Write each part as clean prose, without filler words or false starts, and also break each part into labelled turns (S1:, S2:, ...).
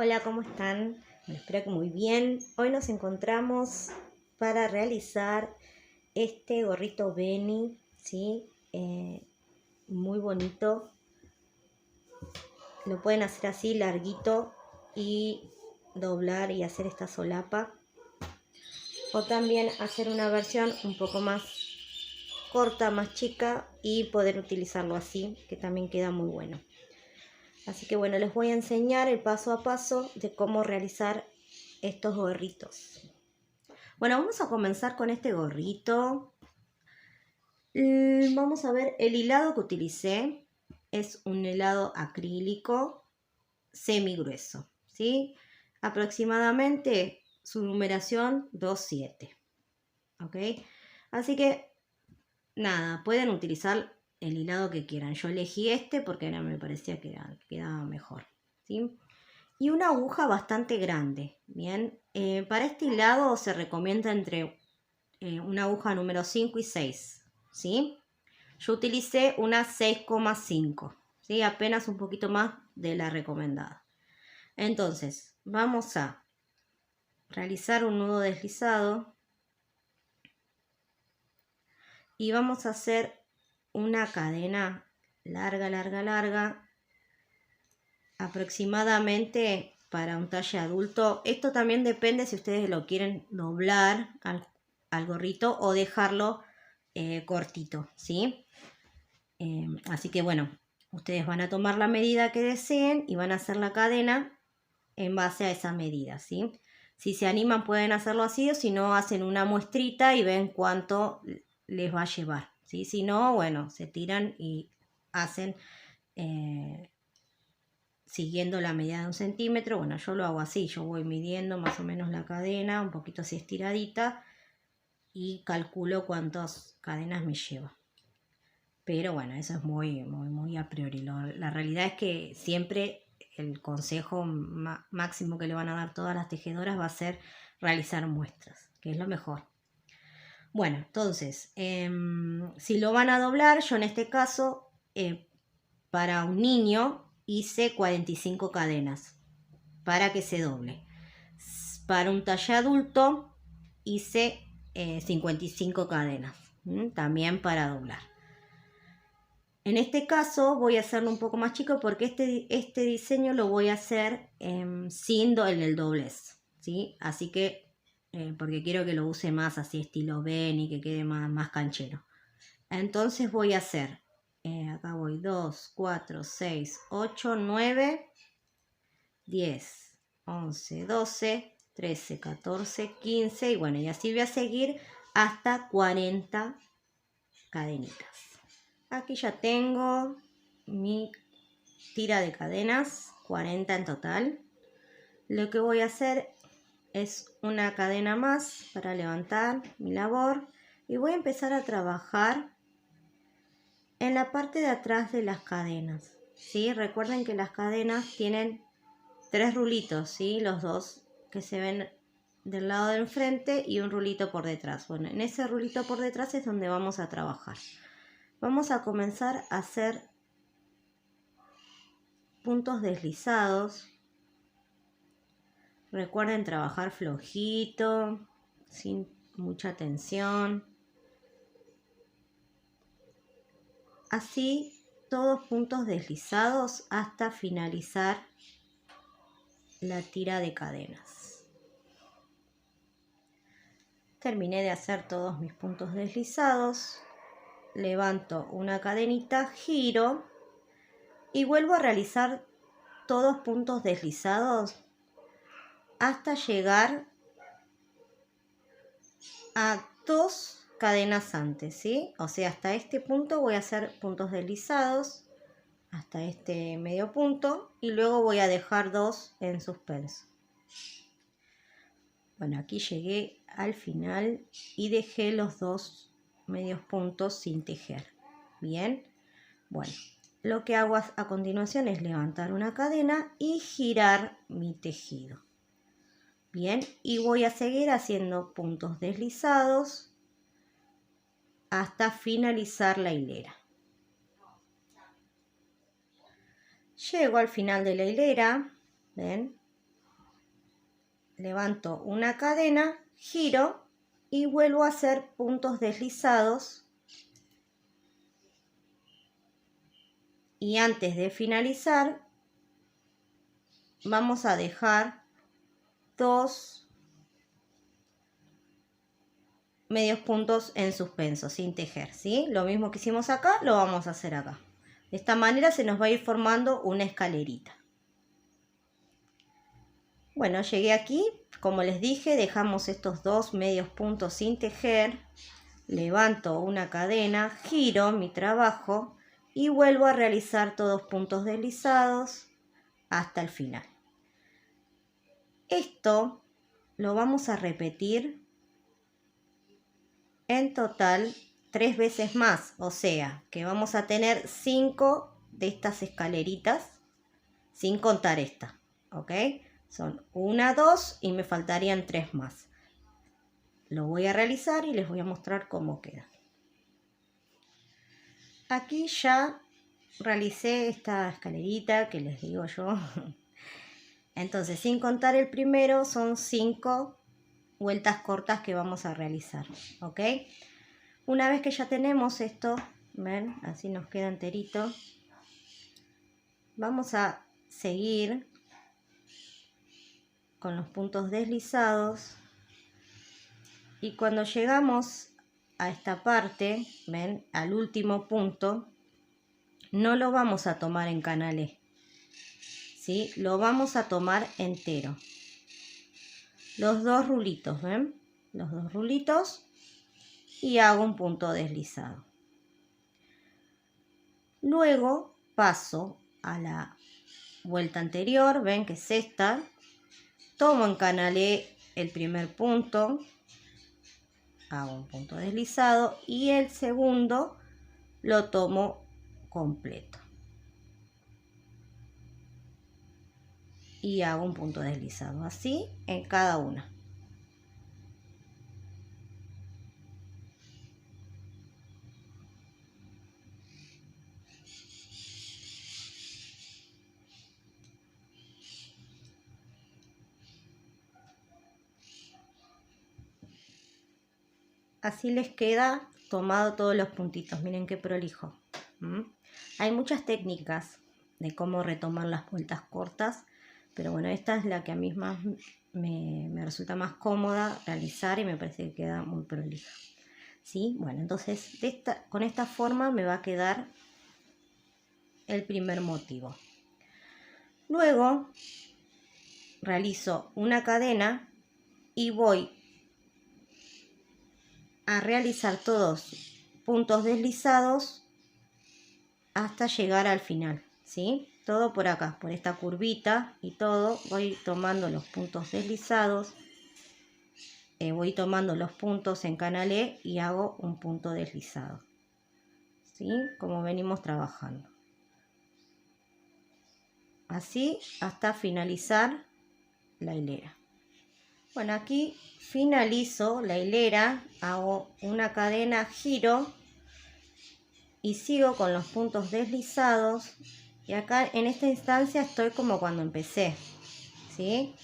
S1: Hola, ¿cómo están? Bueno, espero que muy bien. Hoy nos encontramos para realizar este gorrito Beni, ¿sí? Muy bonito. Lo pueden hacer así, larguito, y doblar y hacer esta solapa. O también hacer una versión un poco más corta, más chica, y poder utilizarlo así, que también queda muy bueno. Así que bueno, les voy a enseñar el paso a paso de cómo realizar estos gorritos. Bueno, vamos a comenzar con este gorrito. Vamos a ver, el hilado que utilicé es un hilado acrílico semi grueso, ¿sí? Aproximadamente su numeración 2.7, ¿ok? Así que, nada, pueden utilizar el hilado que quieran. Yo elegí este porque me parecía que quedaba mejor, ¿sí? Y una aguja bastante grande, ¿bien? Para este hilado se recomienda entre una aguja número 5 y 6, ¿sí? Yo utilicé una 6,5, ¿sí? Apenas un poquito más de la recomendada. Entonces, vamos a realizar un nudo deslizado y vamos a hacer una cadena larga, aproximadamente para un talle adulto. Esto también depende si ustedes lo quieren doblar al gorrito o dejarlo cortito, ¿sí? Así que bueno, ustedes van a tomar la medida que deseen y van a hacer la cadena en base a esa medida, ¿sí? Si se animan pueden hacerlo así, o si no hacen una muestrita y ven cuánto les va a llevar, ¿sí? Si no, bueno, se tiran y hacen siguiendo la medida de 1 centímetro. Bueno, yo lo hago así, yo voy midiendo más o menos la cadena, un poquito así estiradita, y calculo cuántas cadenas me lleva. Pero bueno, eso es muy a priori. La realidad es que siempre el consejo máximo que le van a dar todas las tejedoras va a ser realizar muestras, que es lo mejor. Bueno, entonces, si lo van a doblar, yo en este caso, para un niño, hice 45 cadenas para que se doble. Para un talle adulto, hice 55 cadenas, también para doblar. En este caso voy a hacerlo un poco más chico porque este diseño lo voy a hacer sin el doblez, ¿sí? Así que, porque quiero que lo use más así estilo Beni, que quede más canchero. Entonces voy a hacer, acá voy 2, 4, 6, 8, 9, 10, 11, 12, 13, 14, 15 y bueno, y así voy a seguir hasta 40 cadenitas. Aquí ya tengo mi tira de cadenas, 40 en total. Lo que voy a hacer es una cadena más para levantar mi labor y voy a empezar a trabajar en la parte de atrás de las cadenas, ¿sí? Recuerden que las cadenas tienen 3 rulitos, ¿sí? Los dos que se ven del lado del frente y un rulito por detrás. Bueno, en ese rulito por detrás es donde vamos a trabajar. Vamos a comenzar a hacer puntos deslizados. Recuerden trabajar flojito, sin mucha tensión. Así todos puntos deslizados hasta finalizar la tira de cadenas. Terminé de hacer todos mis puntos deslizados. Levanto una cadenita, giro y vuelvo a realizar todos puntos deslizados hasta llegar a 2 cadenas antes, ¿sí? O sea, hasta este punto voy a hacer puntos deslizados, hasta este medio punto, y luego voy a dejar 2 en suspenso. Bueno, aquí llegué al final y dejé los 2 medios puntos sin tejer. Bien, bueno, lo que hago a continuación es levantar una cadena y girar mi tejido. Bien, y voy a seguir haciendo puntos deslizados hasta finalizar la hilera. Llego al final de la hilera, ¿ven? levanto una cadena, giro y vuelvo a hacer puntos deslizados. Y antes de finalizar, vamos a dejar 2 medios puntos en suspenso, sin tejer, ¿sí? Lo mismo que hicimos acá, lo vamos a hacer acá. De esta manera se nos va a ir formando una escalerita. Bueno, llegué aquí, como les dije, dejamos estos 2 medios puntos sin tejer, levanto una cadena, giro mi trabajo y vuelvo a realizar todos puntos deslizados hasta el final. Esto lo vamos a repetir en total 3 veces más, o sea que vamos a tener 5 de estas escaleritas sin contar esta, ¿ok? Son 1, 2 y me faltarían 3 más. Lo voy a realizar y les voy a mostrar cómo queda. Aquí ya realicé esta escalerita que les digo yo. Entonces, sin contar el primero, son 5 vueltas cortas que vamos a realizar, ¿ok? Una vez que ya tenemos esto, ven, así nos queda enterito, vamos a seguir con los puntos deslizados y cuando llegamos a esta parte, ven, al último punto, no lo vamos a tomar en canalé, ¿sí? Lo vamos a tomar entero. Los 2 rulitos, ¿ven? Los 2 rulitos y hago un punto deslizado. Luego paso a la vuelta anterior, ven que es esta, tomo en canalé el primer punto, hago un punto deslizado y el segundo lo tomo completo y hago un punto deslizado, así en cada una. Así les queda tomado todos los puntitos. Miren qué prolijo. Hay muchas técnicas de cómo retomar las vueltas cortas, pero bueno, esta es la que a mí más me resulta más cómoda realizar y me parece que queda muy prolija. ¿Sí? Bueno, entonces con esta forma me va a quedar el primer motivo. Luego realizo una cadena y voy a realizar todos puntos deslizados hasta llegar al final, ¿sí? Todo por acá, por esta curvita y todo, voy tomando los puntos deslizados, voy tomando los puntos en canalé y hago un punto deslizado, ¿sí? Como venimos trabajando. Así hasta finalizar la hilera. Bueno, aquí finalizo la hilera, hago una cadena, giro y sigo con los puntos deslizados. Y acá en esta instancia estoy como cuando empecé, ¿sí?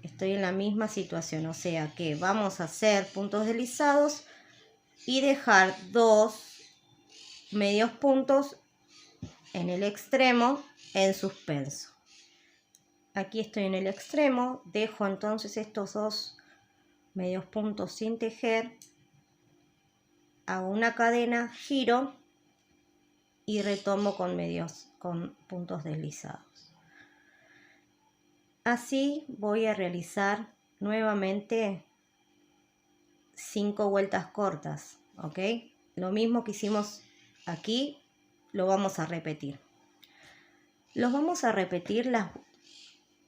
S1: Estoy en la misma situación, o sea que vamos a hacer puntos deslizados y dejar 2 medios puntos en el extremo en suspenso. Aquí estoy en el extremo, dejo entonces estos 2 medios puntos sin tejer, hago una cadena, giro y retomo con puntos deslizados. Así voy a realizar nuevamente 5 vueltas cortas, ¿ok? Lo mismo que hicimos aquí, lo vamos a repetir. Los vamos a repetir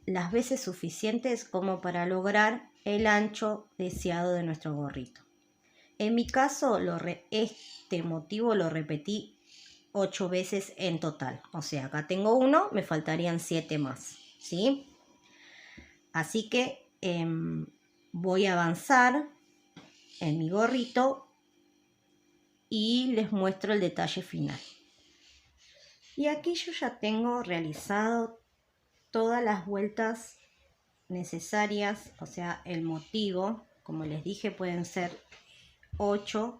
S1: las veces suficientes como para lograr el ancho deseado de nuestro gorrito. En mi caso, este motivo lo repetí 8 veces en total. O sea, acá tengo 1, me faltarían 7 más, ¿sí? Así que voy a avanzar en mi gorrito y les muestro el detalle final. Y aquí yo ya tengo realizado todas las vueltas necesarias, o sea, el motivo, como les dije, pueden ser 8,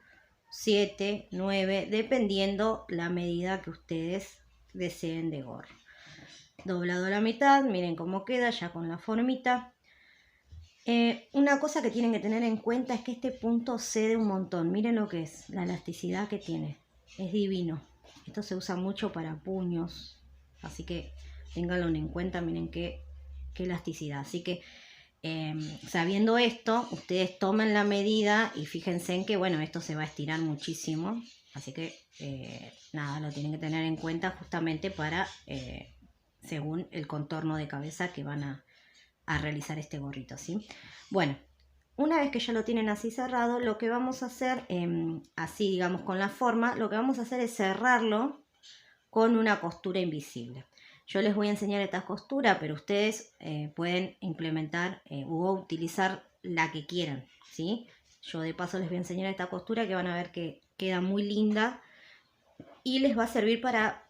S1: 7, 9, dependiendo la medida que ustedes deseen de gorro. Doblado a la mitad, miren cómo queda ya con la formita. Una cosa que tienen que tener en cuenta es que este punto cede un montón. Miren lo que es, la elasticidad que tiene. Es divino. Esto se usa mucho para puños, así que ténganlo en cuenta. Miren qué elasticidad. Así que sabiendo esto, ustedes tomen la medida y fíjense en que, bueno, esto se va a estirar muchísimo. Así que, nada, lo tienen que tener en cuenta justamente para, según el contorno de cabeza que van a realizar este gorrito, ¿sí? Bueno, una vez que ya lo tienen así cerrado, lo que vamos a hacer, así digamos con la forma, lo que vamos a hacer es cerrarlo con una costura invisible. Yo les voy a enseñar esta costura, pero ustedes pueden implementar o utilizar la que quieran, ¿sí? Yo de paso les voy a enseñar esta costura que van a ver que queda muy linda y les va a servir para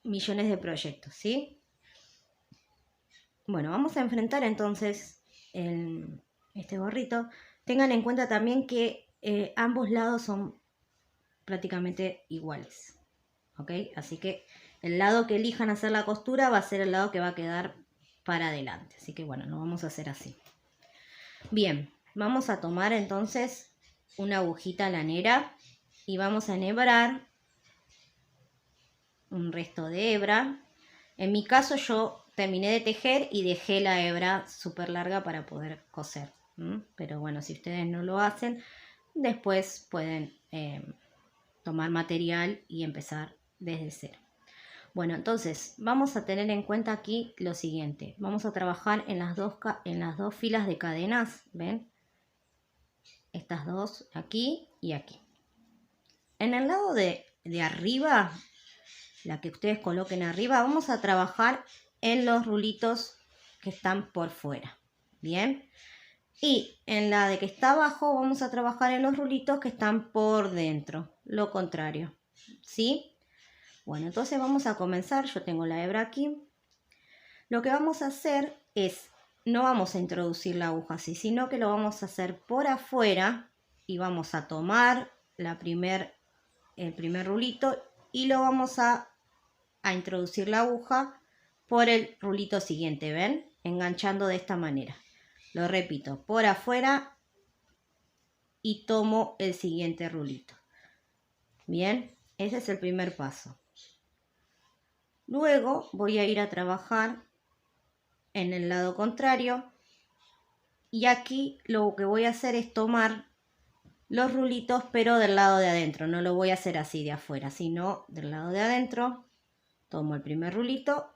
S1: millones de proyectos, ¿sí? Bueno, vamos a enfrentar entonces este gorrito. Tengan en cuenta también que ambos lados son prácticamente iguales, ¿ok? Así que el lado que elijan hacer la costura va a ser el lado que va a quedar para adelante. Así que bueno, lo vamos a hacer así. Bien, vamos a tomar entonces una agujita lanera y vamos a enhebrar un resto de hebra. En mi caso yo terminé de tejer y dejé la hebra súper larga para poder coser. Pero bueno, si ustedes no lo hacen, después pueden tomar material y empezar desde cero. Bueno, entonces vamos a tener en cuenta aquí lo siguiente. Vamos a trabajar en las dos filas de cadenas, ¿ven? Estas dos aquí y aquí. En el lado de arriba, la que ustedes coloquen arriba, vamos a trabajar en los rulitos que están por fuera, ¿bien? Y en la de que está abajo vamos a trabajar en los rulitos que están por dentro, lo contrario, ¿sí? Bueno, entonces vamos a comenzar. Yo tengo la hebra aquí. Lo que vamos a hacer es, no vamos a introducir la aguja así, sino que lo vamos a hacer por afuera y vamos a tomar el primer rulito y lo vamos a introducir la aguja por el rulito siguiente, ¿ven? Enganchando de esta manera. Lo repito, por afuera y tomo el siguiente rulito. Bien, ese es el primer paso. Luego voy a ir a trabajar en el lado contrario y aquí lo que voy a hacer es tomar los rulitos pero del lado de adentro. No lo voy a hacer así de afuera, sino del lado de adentro. Tomo el primer rulito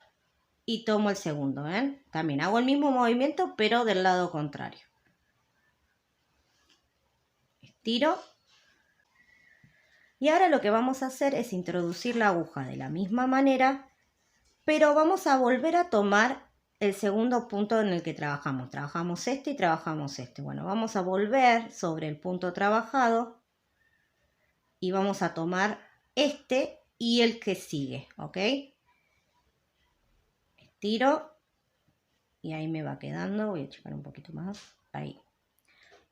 S1: y tomo el segundo, ¿ven? También hago el mismo movimiento pero del lado contrario. Estiro. Y ahora lo que vamos a hacer es introducir la aguja de la misma manera, pero vamos a volver a tomar el segundo punto en el que trabajamos. Trabajamos este y trabajamos este. Bueno, vamos a volver sobre el punto trabajado y vamos a tomar este y el que sigue, ¿ok? Estiro y ahí me va quedando. Voy a checar un poquito más. Ahí.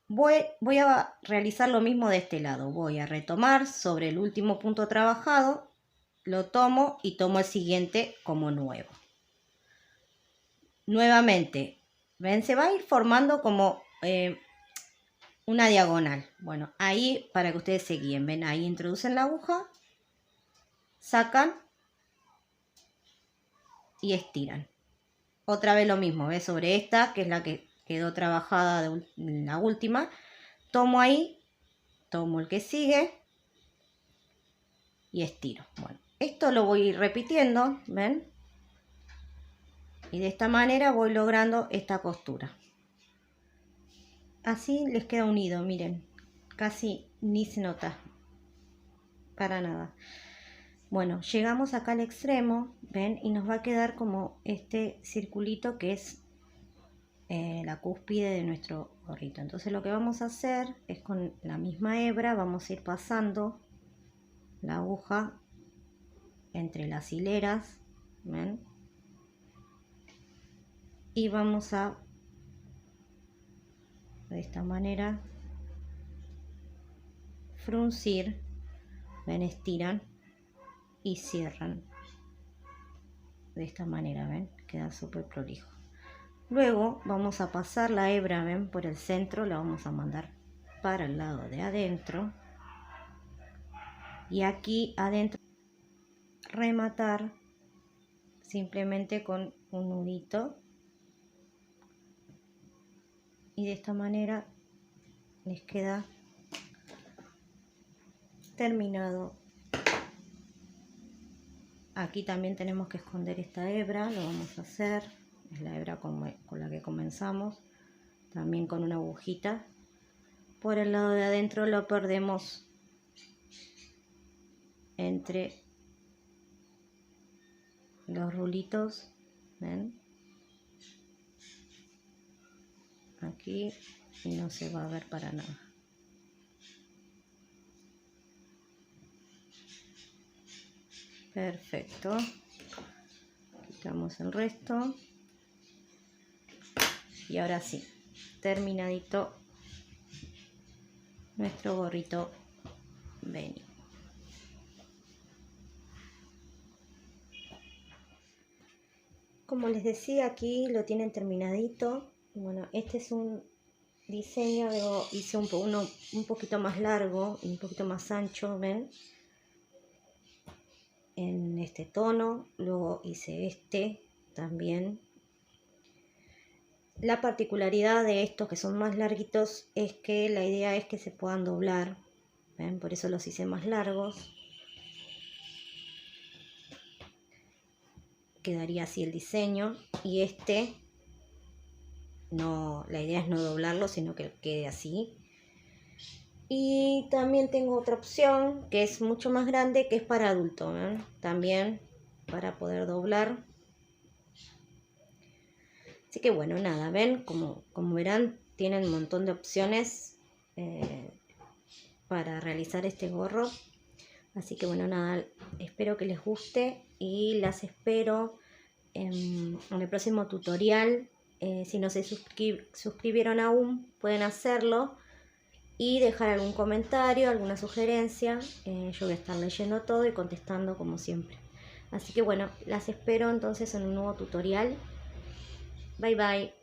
S1: Voy a realizar lo mismo de este lado. Voy a retomar sobre el último punto trabajado, lo tomo y tomo el siguiente como nuevo. Nuevamente, ven, se va a ir formando como una diagonal. Bueno, ahí para que ustedes se guíen, ven, ahí introducen la aguja, sacan y estiran. Otra vez lo mismo, ¿ves? Sobre esta, que es la que quedó trabajada de la última, tomo ahí, tomo el que sigue y estiro. Bueno, esto lo voy a ir repitiendo, ¿ven? Y de esta manera voy logrando esta costura. Así les queda unido, miren, casi ni se nota, para nada. Bueno, llegamos acá al extremo, ven, y nos va a quedar como este circulito que es la cúspide de nuestro gorrito. Entonces lo que vamos a hacer es con la misma hebra, vamos a ir pasando la aguja entre las hileras, ven, y vamos a de esta manera, fruncir, ven, estiran y cierran de esta manera, ven, queda súper prolijo. Luego vamos a pasar la hebra, ven, por el centro, la vamos a mandar para el lado de adentro y aquí adentro rematar simplemente con un nudito y de esta manera les queda terminado. Aquí también tenemos que esconder esta hebra, lo vamos a hacer, es la hebra con la que comenzamos, también con una agujita. Por el lado de adentro lo perdemos entre los rulitos, ¿ven? Aquí, y no se va a ver para nada. Perfecto. Quitamos el resto. Y ahora sí, terminadito nuestro gorrito Beni. Como les decía, aquí lo tienen terminadito. Bueno, este es un diseño, hice uno un poquito más largo y un poquito más ancho, ¿ven? En este tono, luego hice este también. La particularidad de estos que son más larguitos es que la idea es que se puedan doblar, ¿ven? Por eso los hice más largos. Quedaría así el diseño, y este no, la idea es no doblarlo, sino que quede así. Y también tengo otra opción que es mucho más grande, que es para adulto, ¿ven? También para poder doblar. Así que bueno, nada, ven, como verán, tienen un montón de opciones para realizar este gorro. Así que bueno, nada, espero que les guste y las espero en el próximo tutorial. Si no se suscribieron aún, pueden hacerlo y dejar algún comentario, alguna sugerencia. Yo voy a estar leyendo todo y contestando como siempre. Así que bueno, las espero entonces en un nuevo tutorial. Bye bye.